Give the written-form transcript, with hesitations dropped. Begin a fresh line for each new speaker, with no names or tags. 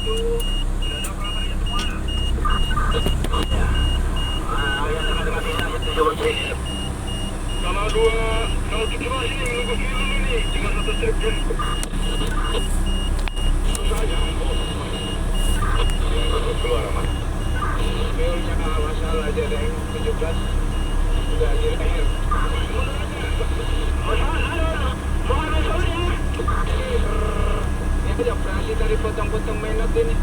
Kalau kalau kita masih menunggu kiri dulu nih, tinggal satu strip je. Susah aja. Keluar aman. Meolnya masalah aja ada yang 17. Sudah akhir. Ini aja operasi dari potong-potong menot ini.